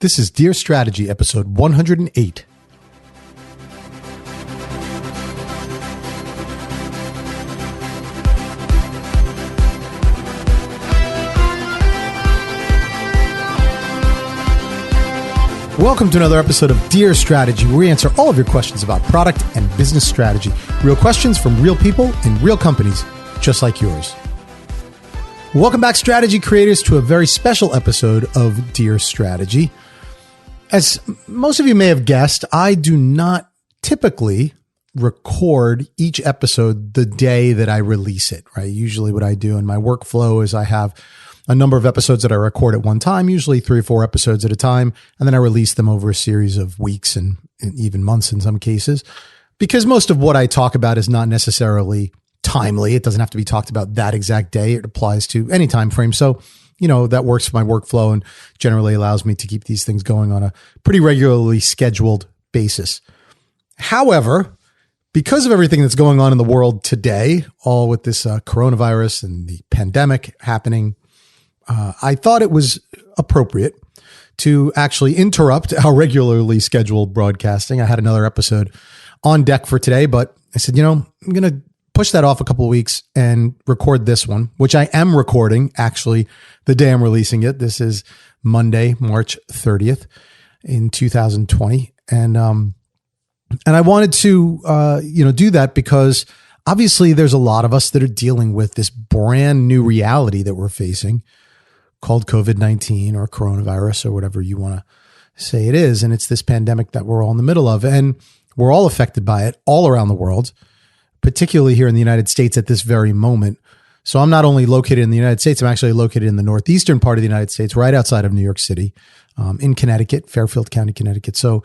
This is Dear Strategy, episode 108. Welcome to another episode of Dear Strategy, where we answer all of your questions about product and business strategy. Real questions from real people in real companies, just like yours. Welcome back, strategy creators, to a very special episode of Dear Strategy. As most of you may have guessed, I do not typically record each episode the day that I release it, right? Usually what I do in my workflow is I have a number of episodes that I record at one time, usually 3 or 4 episodes at a time, and then I release them over a series of weeks and even months in some cases, because most of what I talk about is not necessarily timely. It doesn't have to be talked about that exact day. It applies to any time frame. So, that works for my workflow and generally allows me to keep these things going on a pretty regularly scheduled basis. However, because of everything that's going on in the world today, all with this coronavirus and the pandemic happening, I thought it was appropriate to actually interrupt our regularly scheduled broadcasting. I had another episode on deck for today, but I said, I'm going to push that off a couple of weeks and record this one, which I am recording actually the day I'm releasing it. This is Monday, March 30th in 2020. And I wanted to, do that because obviously there's a lot of us that are dealing with this brand new reality that we're facing called COVID-19 or coronavirus or whatever you want to say it is. And it's this pandemic that we're all in the middle of, and we're all affected by it all around the world, particularly here in the United States at this very moment. So I'm not only located in the United States, I'm actually located in the northeastern part of the United States, right outside of New York City, in Connecticut, Fairfield County, Connecticut. So,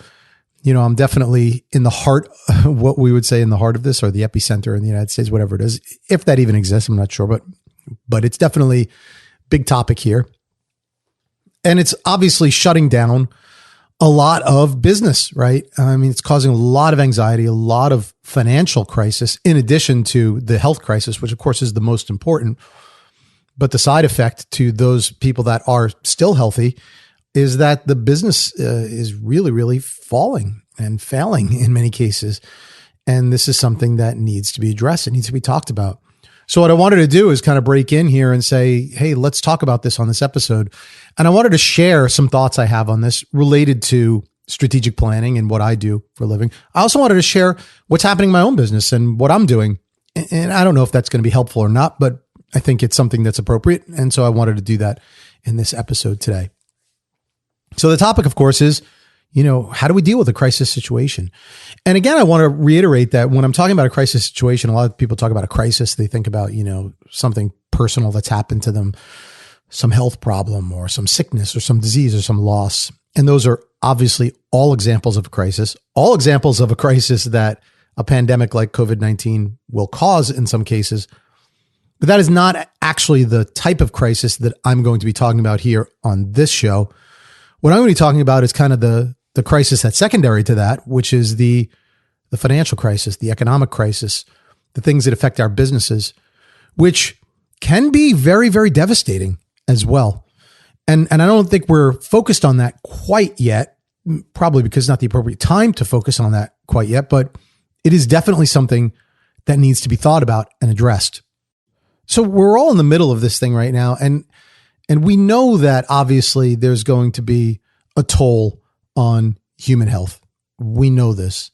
I'm definitely in the heart, what we would say in the heart of this, or the epicenter in the United States, whatever it is, if that even exists, I'm not sure, but it's definitely big topic here. And it's obviously shutting down a lot of business, right? I mean, it's causing a lot of anxiety, a lot of financial crisis, in addition to the health crisis, which of course is the most important. But the side effect to those people that are still healthy is that the business is really, really falling and failing in many cases. And this is something that needs to be addressed. It needs to be talked about. So what I wanted to do is kind of break in here and say, hey, let's talk about this on this episode. And I wanted to share some thoughts I have on this related to strategic planning and what I do for a living. I also wanted to share what's happening in my own business and what I'm doing. And I don't know if that's going to be helpful or not, but I think it's something that's appropriate. And so I wanted to do that in this episode today. So the topic, of course, is, how do we deal with a crisis situation? And again, I want to reiterate that when I'm talking about a crisis situation, a lot of people talk about a crisis. They think about, something personal that's happened to them, some health problem or some sickness or some disease or some loss. And those are obviously all examples of a crisis, all examples of a crisis that a pandemic like COVID-19 will cause in some cases. But that is not actually the type of crisis that I'm going to be talking about here on this show. What I'm going to be talking about is kind of the crisis that's secondary to that, which is the financial crisis, the economic crisis, the things that affect our businesses, which can be very, very devastating as well. And I don't think we're focused on that quite yet, probably because it's not the appropriate time to focus on that quite yet, but it is definitely something that needs to be thought about and addressed. So we're all in the middle of this thing right now. And we know that obviously there's going to be a toll on human health. We know this.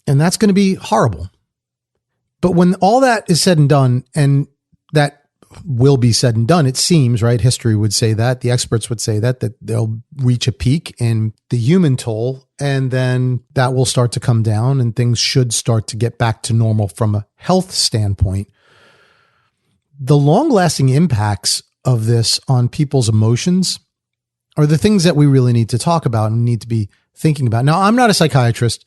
And that's going to be horrible. But when all that is said and done, and that will be said and done, it seems, right? History would say that, the experts would say that they'll reach a peak in the human toll, and then that will start to come down and things should start to get back to normal from a health standpoint. The long-lasting impacts of this on people's emotions are the things that we really need to talk about and need to be thinking about. Now, I'm not a psychiatrist,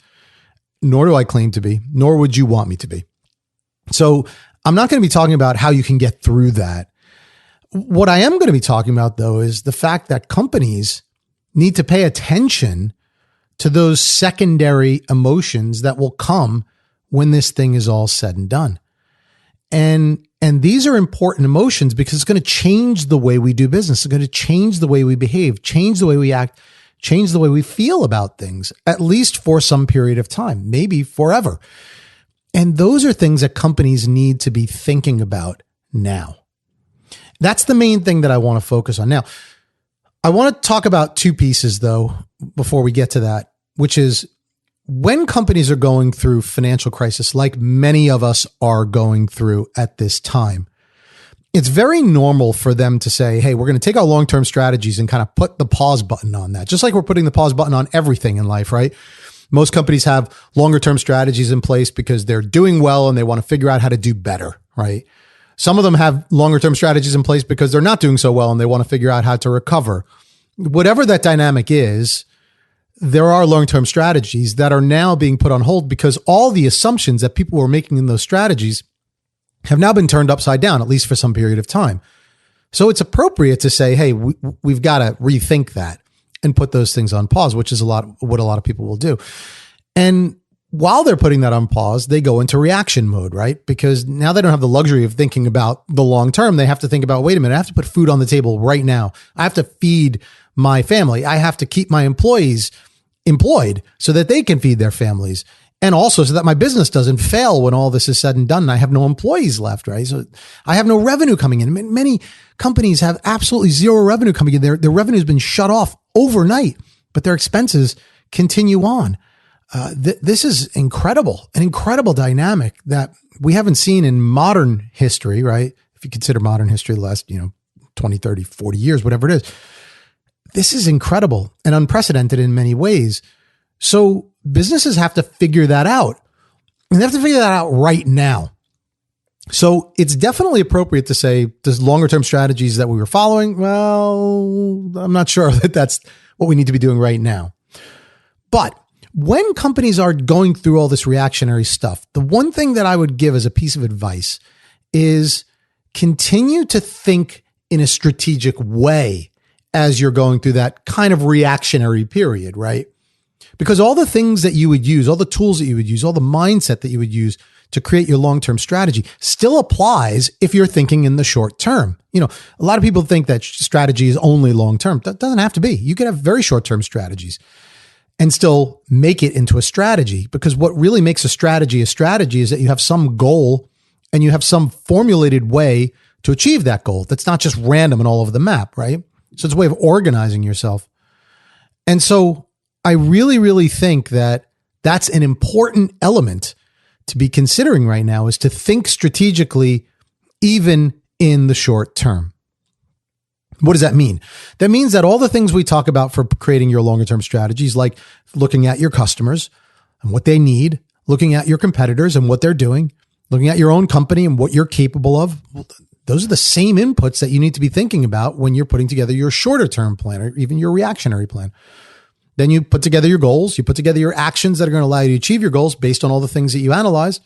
nor do I claim to be, nor would you want me to be. So I'm not going to be talking about how you can get through that. What I am going to be talking about, though, is the fact that companies need to pay attention to those secondary emotions that will come when this thing is all said and done. And And these are important emotions because it's going to change the way we do business. It's going to change the way we behave, change the way we act, change the way we feel about things, at least for some period of time, maybe forever. And those are things that companies need to be thinking about now. That's the main thing that I want to focus on. Now, I want to talk about two pieces, though, before we get to that, which is when companies are going through financial crisis, like many of us are going through at this time, it's very normal for them to say, hey, we're going to take our long-term strategies and kind of put the pause button on that, just like we're putting the pause button on everything in life, right? Most companies have longer-term strategies in place because they're doing well and they want to figure out how to do better, right? Some of them have longer-term strategies in place because they're not doing so well and they want to figure out how to recover. Whatever that dynamic is, there are long-term strategies that are now being put on hold because all the assumptions that people were making in those strategies have now been turned upside down, at least for some period of time. So it's appropriate to say, hey, we've got to rethink that and put those things on pause, which is what a lot of people will do. And while they're putting that on pause, they go into reaction mode, right? Because now they don't have the luxury of thinking about the long term. They have to think about, wait a minute, I have to put food on the table right now. I have to feed my family. I have to keep my employees employed so that they can feed their families. And also so that my business doesn't fail when all this is said and done and I have no employees left, right? So I have no revenue coming in. Many companies have absolutely zero revenue coming in. Their revenue has been shut off overnight, but their expenses continue on. This is incredible, an incredible dynamic that we haven't seen in modern history, right? If you consider modern history, the last, 20, 30, 40 years, whatever it is. This is incredible and unprecedented in many ways. So businesses have to figure that out, and they have to figure that out right now. So it's definitely appropriate to say, does longer term strategies that we were following? Well, I'm not sure that that's what we need to be doing right now. But when companies are going through all this reactionary stuff, the one thing that I would give as a piece of advice is continue to think in a strategic way as you're going through that kind of reactionary period, right? Because all the things that you would use, all the tools that you would use, all the mindset that you would use to create your long-term strategy still applies if you're thinking in the short term. A lot of people think that strategy is only long-term. That doesn't have to be. You can have very short-term strategies and still make it into a strategy, because what really makes a strategy is that you have some goal and you have some formulated way to achieve that goal. That's not just random and all over the map, right? So it's a way of organizing yourself. And so I really, really think that that's an important element to be considering right now, is to think strategically, even in the short term. What does that mean? That means that all the things we talk about for creating your longer term strategies, like looking at your customers and what they need, looking at your competitors and what they're doing, looking at your own company and what you're capable of, those are the same inputs that you need to be thinking about when you're putting together your shorter term plan or even your reactionary plan. Then you put together your goals, you put together your actions that are going to allow you to achieve your goals based on all the things that you analyze.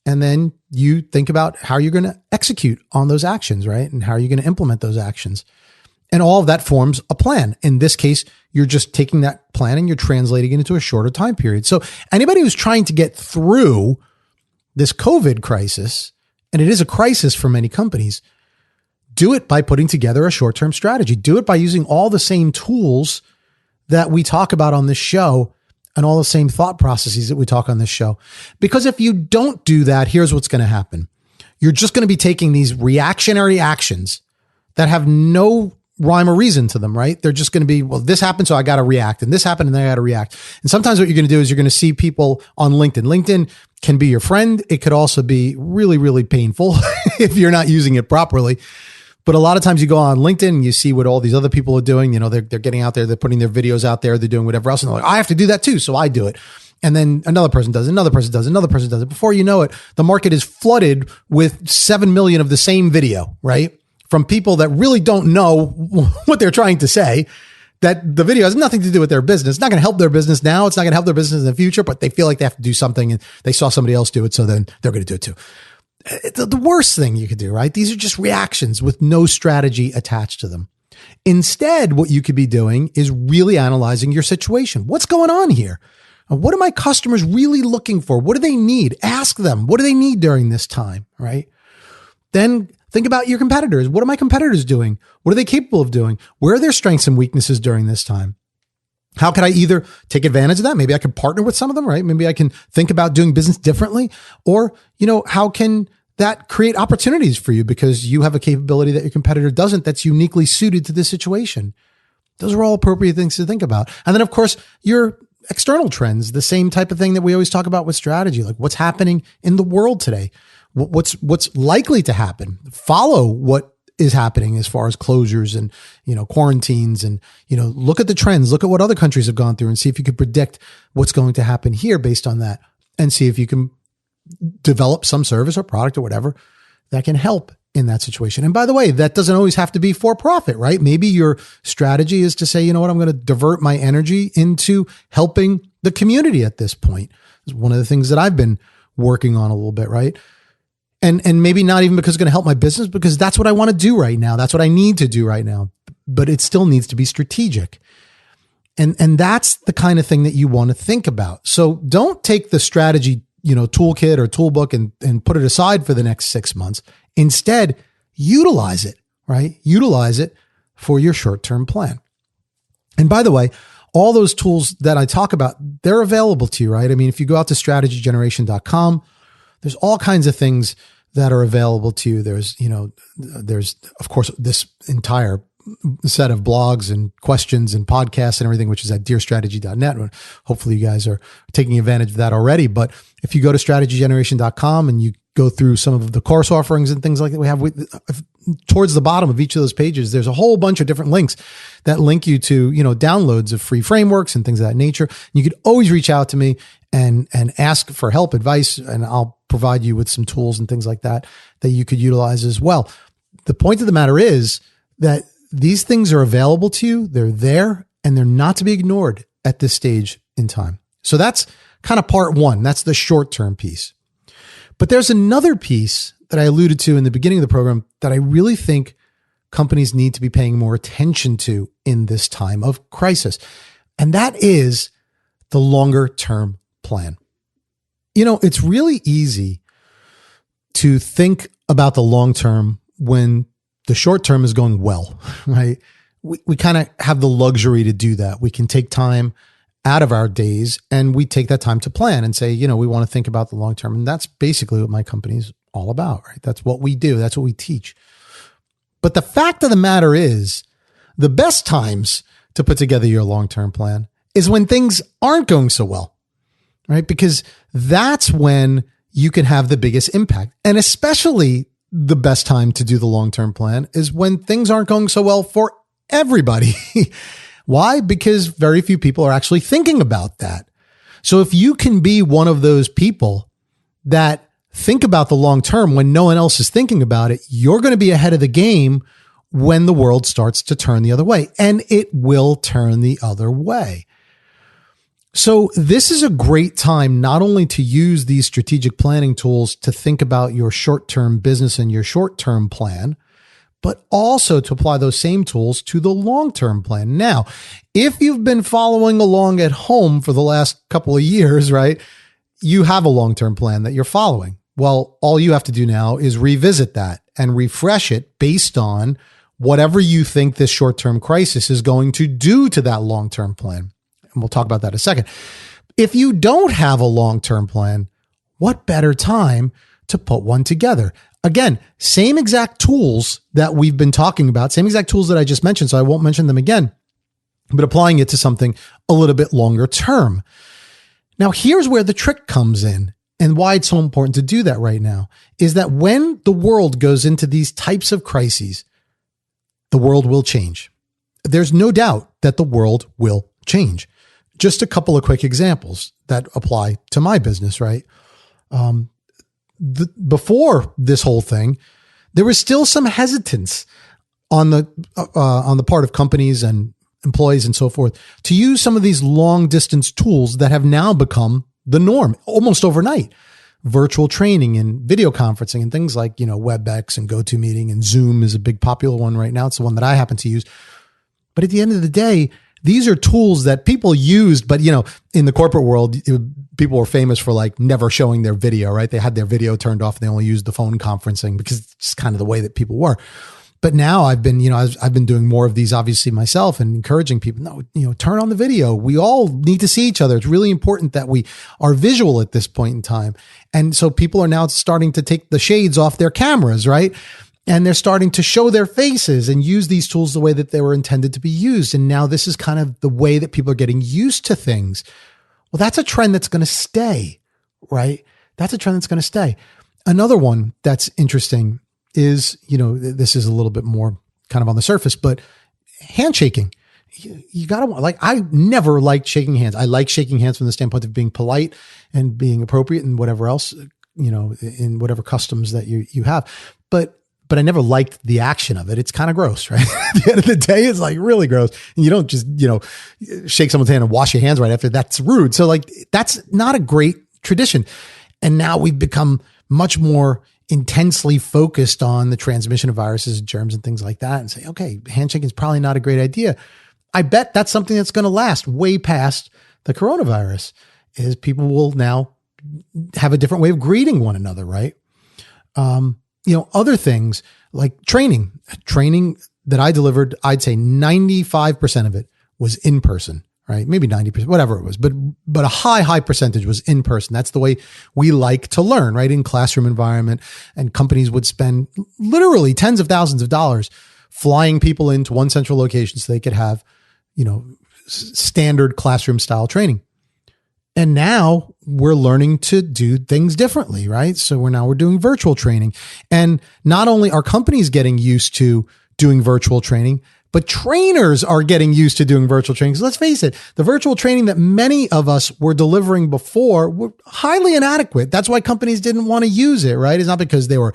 And then you think about how you're going to execute on those actions, right? And how are you going to implement those actions? And all of that forms a plan. In this case, you're just taking that plan and you're translating it into a shorter time period. So anybody who's trying to get through this COVID crisis, and it is a crisis for many companies, do it by putting together a short-term strategy. Do it by using all the same tools that we talk about on this show and all the same thought processes that we talk on this show. Because if you don't do that, here's what's going to happen. You're just going to be taking these reactionary actions that have no rhyme or reason to them, right? They're just going to be, well, this happened, so I got to react. And this happened, and I got to react. And sometimes what you're going to do is you're going to see people on LinkedIn. LinkedIn can be your friend. It could also be really, really painful if you're not using it properly. But a lot of times you go on LinkedIn and you see what all these other people are doing. They're getting out there, they're putting their videos out there, they're doing whatever else. And they're like, I have to do that too. So I do it. And then another person does it, another person does it, another person does it. Before you know it, the market is flooded with 7 million of the same video, right? From people that really don't know what they're trying to say, that the video has nothing to do with their business. It's not going to help their business now. It's not going to help their business in the future, but they feel like they have to do something and they saw somebody else do it. So then they're going to do it too. It's the worst thing you could do, right? These are just reactions with no strategy attached to them. Instead, what you could be doing is really analyzing your situation. What's going on here? What are my customers really looking for? What do they need? Ask them. What do they need during this time, right? Then think about your competitors. What are my competitors doing? What are they capable of doing? Where are their strengths and weaknesses during this time? How could I either take advantage of that? Maybe I could partner with some of them, right? Maybe I can think about doing business differently. Or, how can that create opportunities for you because you have a capability that your competitor doesn't that's uniquely suited to this situation? Those are all appropriate things to think about. And then, of course, your external trends, the same type of thing that we always talk about with strategy, like what's happening in the world today, what's likely to happen. Follow what is happening as far as closures and, quarantines and, look at the trends, look at what other countries have gone through and see if you could predict what's going to happen here based on that and see if you can develop some service or product or whatever that can help in that situation. And by the way, that doesn't always have to be for profit, right? Maybe your strategy is to say, you know what, I'm going to divert my energy into helping the community at this point. It's one of the things that I've been working on a little bit, right? And maybe not even because it's going to help my business, because that's what I want to do right now. That's what I need to do right now, but it still needs to be strategic. And that's the kind of thing that you want to think about. So don't take the strategy, toolkit or toolbook and put it aside for the next 6 months. Instead, utilize it, right? Utilize it for your short-term plan. And by the way, all those tools that I talk about, they're available to you, right? I mean, if you go out to strategygeneration.com, there's all kinds of things that are available to you. There's of course this entire set of blogs and questions and podcasts and everything, which is at dearstrategy.net. Hopefully you guys are taking advantage of that already. But if you go to strategygeneration.com and you go through some of the course offerings and things like that we have towards the bottom of each of those pages, there's a whole bunch of different links that link you to, downloads of free frameworks and things of that nature. You could always reach out to me and ask for help, advice, and I'll provide you with some tools and things like that you could utilize as well. The point of the matter is that these things are available to you. They're there and they're not to be ignored at this stage in time. So that's kind of part one. That's the short-term piece. But there's another piece that I alluded to in the beginning of the program that I really think companies need to be paying more attention to in this time of crisis. And that is the longer-term plan. It's really easy to think about the long term when the short term is going well, right? We kind of have the luxury to do that. We can take time out of our days and we take that time to plan and say, we want to think about the long term. And that's basically what my company's all about, right? That's what we do. That's what we teach. But the fact of the matter is, the best times to put together your long-term plan is when things aren't going so well, right? Because that's when you can have the biggest impact. And especially the best time to do the long-term plan is when things aren't going so well for everybody. Why? Because very few people are actually thinking about that. So if you can be one of those people that think about the long term when no one else is thinking about it, you're going to be ahead of the game when the world starts to turn the other way. And it will turn the other way. So this is a great time not only to use these strategic planning tools to think about your short-term business and your short-term plan, but also to apply those same tools to the long-term plan. Now, if you've been following along at home for the last couple of years, right, you have a long-term plan that you're following. Well, all you have to do now is revisit that and refresh it based on whatever you think this short-term crisis is going to do to that long-term plan. And we'll talk about that in a second. If you don't have a long-term plan, what better time to put one together? Again, same exact tools that we've been talking about, same exact tools that I just mentioned, so I won't mention them again, but applying it to something a little bit longer term. Now, here's where the trick comes in and why it's so important to do that right now is that when the world goes into these types of crises, the world will change. There's no doubt that the world will change. Just a couple of quick examples that apply to my business, right? Before this whole thing, there was still some hesitance on the part of companies and employees and so forth to use some of these long distance tools that have now become the norm almost overnight. Virtual training and video conferencing and things like, WebEx and GoToMeeting and Zoom is a big popular one right now. It's the one that I happen to use. But at the end of the day, these are tools that people used, but in the corporate world, people were famous for like never showing their video, right? They had their video turned off. They only used the phone conferencing because it's just kind of the way that people were. But now I've been doing more of these obviously myself and encouraging people, no, turn on the video. We all need to see each other. It's really important that we are visual at this point in time. And so people are now starting to take the shades off their cameras, right? And they're starting to show their faces and use these tools the way that they were intended to be used. And now this is kind of the way that people are getting used to things. Well, that's a trend that's going to stay, right? That's a trend that's going to stay. Another one that's interesting is, this is a little bit more kind of on the surface, but handshaking. You got to, like, I never liked shaking hands. I like shaking hands from the standpoint of being polite and being appropriate and whatever else, in whatever customs that you have. But I never liked the action of it. It's kind of gross, right? At the end of the day, it's like really gross. And you don't just, shake someone's hand and wash your hands right after. That's rude. So like, that's not a great tradition. And now we've become much more intensely focused on the transmission of viruses, germs, and things like that, and say, okay, handshaking is probably not a great idea. I bet that's something that's going to last way past the coronavirus, is people will now have a different way of greeting one another, right? Other things like training that I delivered, I'd say 95% of it was in person, right? Maybe 90%, whatever it was, but a high percentage was in person. That's the way we like to learn, right? In classroom environment, and companies would spend literally tens of thousands of dollars flying people into one central location so they could have, standard classroom style training. And now we're learning to do things differently, right? So we're doing virtual training, and not only are companies getting used to doing virtual training, but trainers are getting used to doing virtual training. So let's face it, the virtual training that many of us were delivering before were highly inadequate. That's why companies didn't want to use it, right? It's not because they were,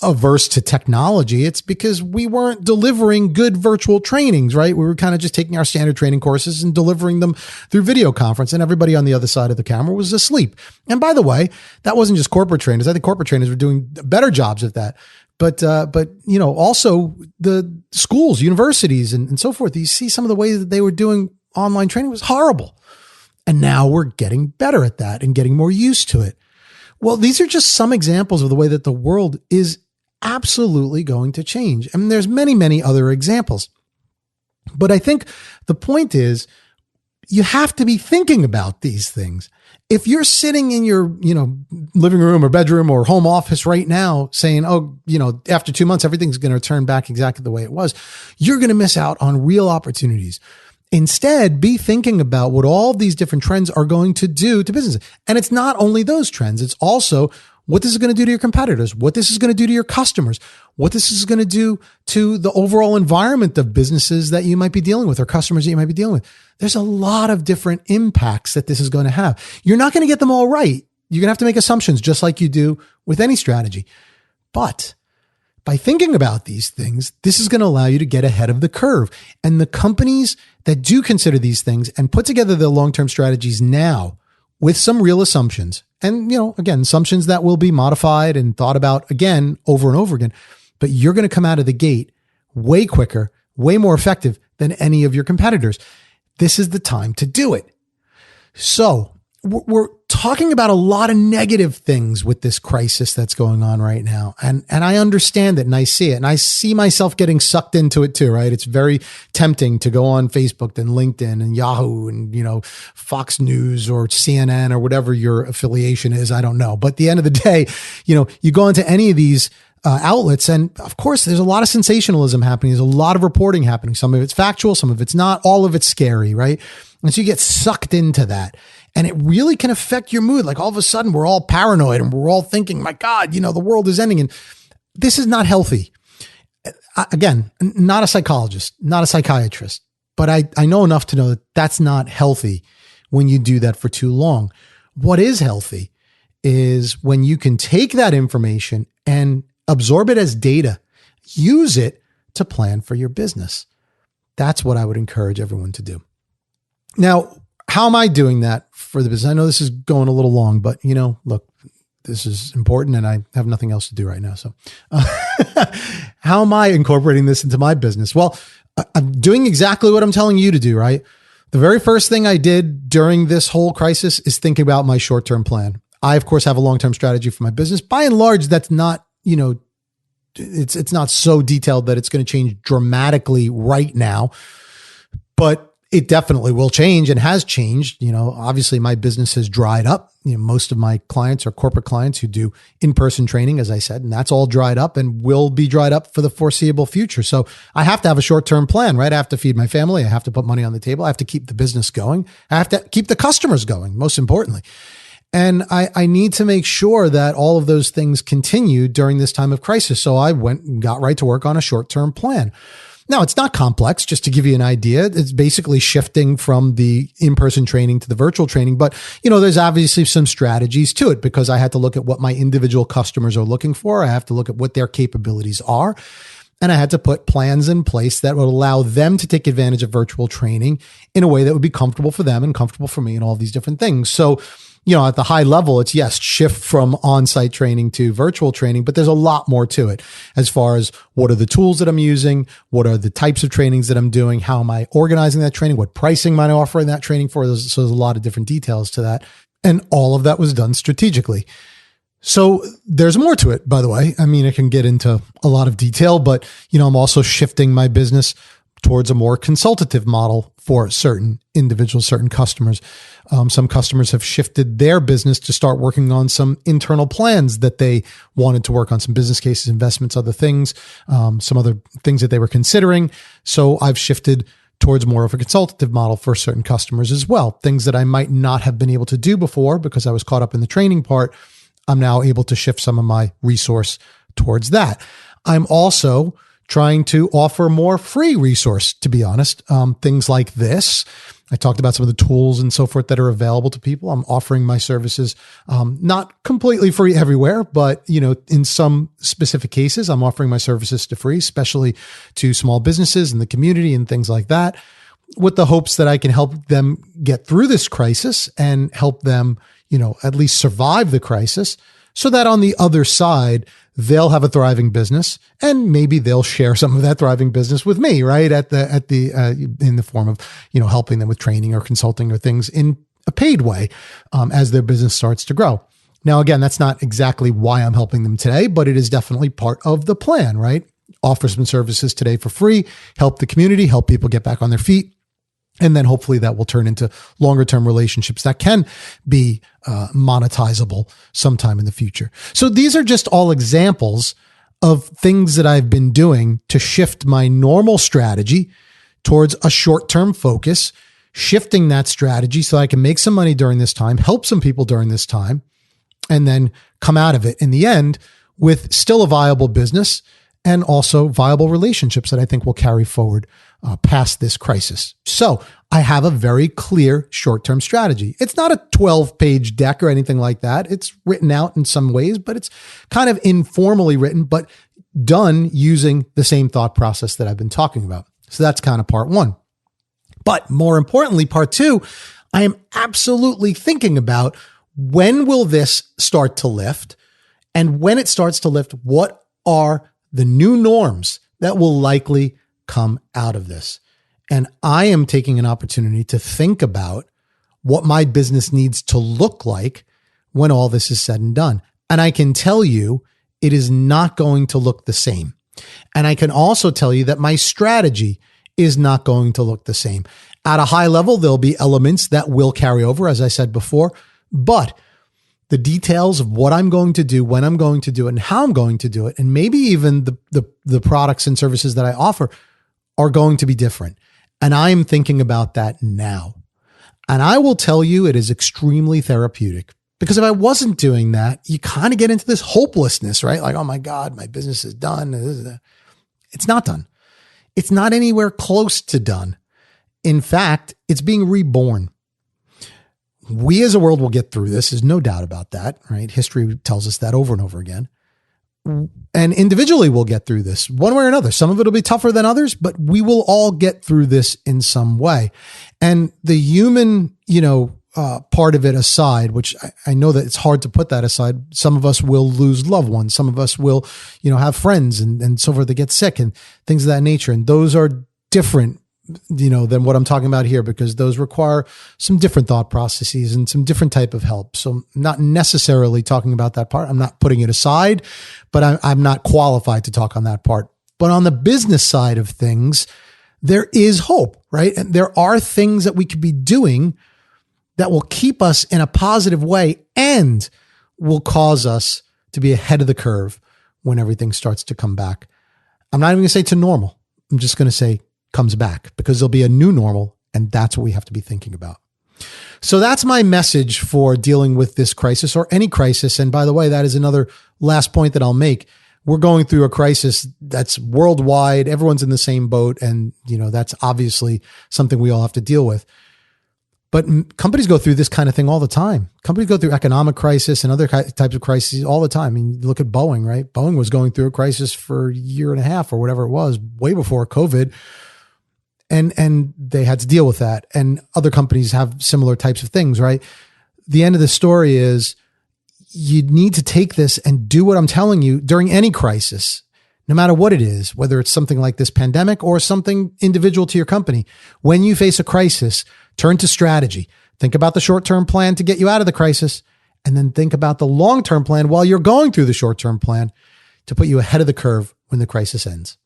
averse to technology. It's because we weren't delivering good virtual trainings, right? We were kind of just taking our standard training courses and delivering them through video conference, and everybody on the other side of the camera was asleep. And by the way, that wasn't just corporate trainers. I think corporate trainers were doing better jobs at that. But also the schools, universities, and so forth. You see some of the ways that they were doing online training was horrible. And now we're getting better at that and getting more used to it. Well, these are just some examples of the way that the world is absolutely going to change. And there's many, many other examples. But I think the point is, you have to be thinking about these things. If you're sitting in your, living room or bedroom or home office right now saying, after 2 months, everything's going to turn back exactly the way it was, you're going to miss out on real opportunities. Instead, be thinking about what all these different trends are going to do to businesses. And it's not only those trends. It's also what this is going to do to your competitors, what this is going to do to your customers, what this is going to do to the overall environment of businesses that you might be dealing with or customers that you might be dealing with. There's a lot of different impacts that this is going to have. You're not going to get them all right. You're going to have to make assumptions just like you do with any strategy. But by thinking about these things, this is going to allow you to get ahead of the curve. And the companies that do consider these things and put together their long-term strategies now with some real assumptions, and, again, assumptions that will be modified and thought about again, over and over again, but you're going to come out of the gate way quicker, way more effective than any of your competitors. This is the time to do it. So we're talking about a lot of negative things with this crisis that's going on right now. And I understand it and I see it, and I see myself getting sucked into it too, right? It's very tempting to go on Facebook and LinkedIn and Yahoo and, Fox News or CNN or whatever your affiliation is. I don't know. But at the end of the day, you go into any of these outlets, and of course, there's a lot of sensationalism happening. There's a lot of reporting happening. Some of it's factual, some of it's not. All of it's scary, right? And so you get sucked into that. And it really can affect your mood. Like all of a sudden we're all paranoid and we're all thinking, my God, the world is ending. And this is not healthy. Again, not a psychologist, not a psychiatrist, but I know enough to know that that's not healthy when you do that for too long. What is healthy is when you can take that information and absorb it as data, use it to plan for your business. That's what I would encourage everyone to do. Now, how am I doing that for the business? I know this is going a little long, but look, this is important and I have nothing else to do right now. So how am I incorporating this into my business? Well, I'm doing exactly what I'm telling you to do, right? The very first thing I did during this whole crisis is think about my short-term plan. I, of course, have a long-term strategy for my business. By and large, that's not, it's not so detailed that it's going to change dramatically right now, but it definitely will change and has changed. Obviously my business has dried up. Most of my clients are corporate clients who do in-person training, as I said, and that's all dried up and will be dried up for the foreseeable future. So I have to have a short-term plan, right? I have to feed my family. I have to put money on the table. I have to keep the business going. I have to keep the customers going, most importantly. And I need to make sure that all of those things continue during this time of crisis. So I went and got right to work on a short-term plan. Now, it's not complex, just to give you an idea. It's basically shifting from the in-person training to the virtual training. But, there's obviously some strategies to it because I had to look at what my individual customers are looking for. I have to look at what their capabilities are. And I had to put plans in place that would allow them to take advantage of virtual training in a way that would be comfortable for them and comfortable for me and all these different things. So, at the high level, it's yes, shift from on-site training to virtual training, but there's a lot more to it as far as what are the tools that I'm using? What are the types of trainings that I'm doing? How am I organizing that training? What pricing am I offering that training for? So there's a lot of different details to that. And all of that was done strategically. So there's more to it, by the way. I mean, I can get into a lot of detail, but, I'm also shifting my business towards a more consultative model for certain individuals, certain customers. Some customers have shifted their business to start working on some internal plans that they wanted to work on, some business cases, investments, other things, some other things that they were considering. So I've shifted towards more of a consultative model for certain customers as well. Things that I might not have been able to do before because I was caught up in the training part. I'm now able to shift some of my resource towards that. I'm also trying to offer more free resource, to be honest. Things like this. I talked about some of the tools and so forth that are available to people. I'm offering my services, not completely free everywhere, but, in some specific cases, I'm offering my services to free, especially to small businesses in the community and things like that, with the hopes that I can help them get through this crisis and help them, at least survive the crisis so that on the other side, they'll have a thriving business and maybe they'll share some of that thriving business with me, right? In the form of, helping them with training or consulting or things in a paid way, as their business starts to grow. Now, again, that's not exactly why I'm helping them today, but it is definitely part of the plan, right? Offer some services today for free, help the community, help people get back on their feet. And then hopefully that will turn into longer term relationships that can be monetizable sometime in the future. So these are just all examples of things that I've been doing to shift my normal strategy towards a short-term focus, shifting that strategy so I can make some money during this time, help some people during this time, and then come out of it in the end with still a viable business and also viable relationships that I think will carry forward past this crisis. So I have a very clear short-term strategy. It's not a 12-page deck or anything like that. It's written out in some ways, but it's kind of informally written, but done using the same thought process that I've been talking about. So that's kind of part one. But more importantly, part two, I am absolutely thinking about when will this start to lift? And when it starts to lift, what are the new norms that will likely come out of this? And I am taking an opportunity to think about what my business needs to look like when all this is said and done. And I can tell you it is not going to look the same. And I can also tell you that my strategy is not going to look the same. At a high level, there'll be elements that will carry over, as I said before, but the details of what I'm going to do, when I'm going to do it, and how I'm going to do it, and maybe even the products and services that I offer are going to be different. And I am thinking about that now. And I will tell you it is extremely therapeutic, because if I wasn't doing that, you kind of get into this hopelessness, right? Like, oh my God, my business is done. It's not done. It's not anywhere close to done. In fact, it's being reborn. We as a world will get through this. There's no doubt about that, right? History tells us that over and over again. And individually we'll get through this one way or another. Some of it will be tougher than others, but we will all get through this in some way. And the human, part of it aside, which I know that it's hard to put that aside. Some of us will lose loved ones. Some of us will, have friends and so forth that get sick and things of that nature. And those are different than what I'm talking about here, because those require some different thought processes and some different type of help. So I'm not necessarily talking about that part. I'm not putting it aside, but I'm not qualified to talk on that part. But on the business side of things, there is hope, right? And there are things that we could be doing that will keep us in a positive way and will cause us to be ahead of the curve when everything starts to come back. I'm not even going to say to normal. I'm just going to say comes back, because there'll be a new normal, and that's what we have to be thinking about. So that's my message for dealing with this crisis, or any crisis. And by the way, that is another last point that I'll make. We're going through a crisis that's worldwide. Everyone's in the same boat. And, that's obviously something we all have to deal with. But companies go through this kind of thing all the time. Companies go through economic crisis and other types of crises all the time. I mean, look at Boeing, right? Boeing was going through a crisis for a year and a half or whatever it was, way before COVID. And they had to deal with that. And other companies have similar types of things, right? The end of the story is you need to take this and do what I'm telling you during any crisis, no matter what it is, whether it's something like this pandemic or something individual to your company. When you face a crisis, turn to strategy. Think about the short-term plan to get you out of the crisis, and then think about the long-term plan while you're going through the short-term plan to put you ahead of the curve when the crisis ends.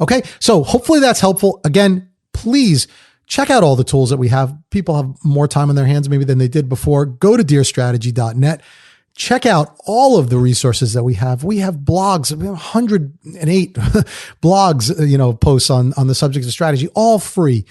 Okay, so hopefully that's helpful. Again, please check out all the tools that we have. People have more time on their hands maybe than they did before. Go to dearstrategy.net. Check out all of the resources that we have. We have blogs. We have 108 blogs, posts on the subject of strategy, all free.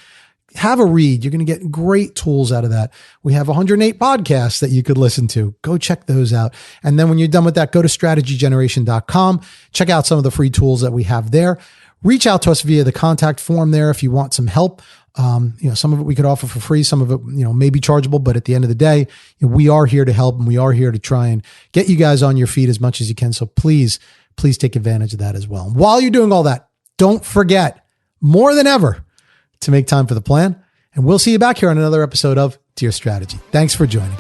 Have a read. You're going to get great tools out of that. We have 108 podcasts that you could listen to. Go check those out. And then when you're done with that, go to strategygeneration.com. Check out some of the free tools that we have there. Reach out to us via the contact form there if you want some help. Some of it we could offer for free. Some of it, may be chargeable, but at the end of the day, we are here to help, and we are here to try and get you guys on your feet as much as you can. So please take advantage of that as well. While you're doing all that, don't forget more than ever to make time for the plan. And we'll see you back here on another episode of Dear Strategy. Thanks for joining.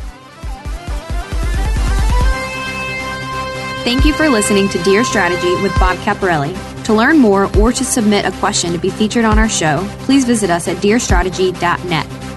Thank you for listening to Dear Strategy with Bob Caparelli. To learn more or to submit a question to be featured on our show, please visit us at dearstrategy.net.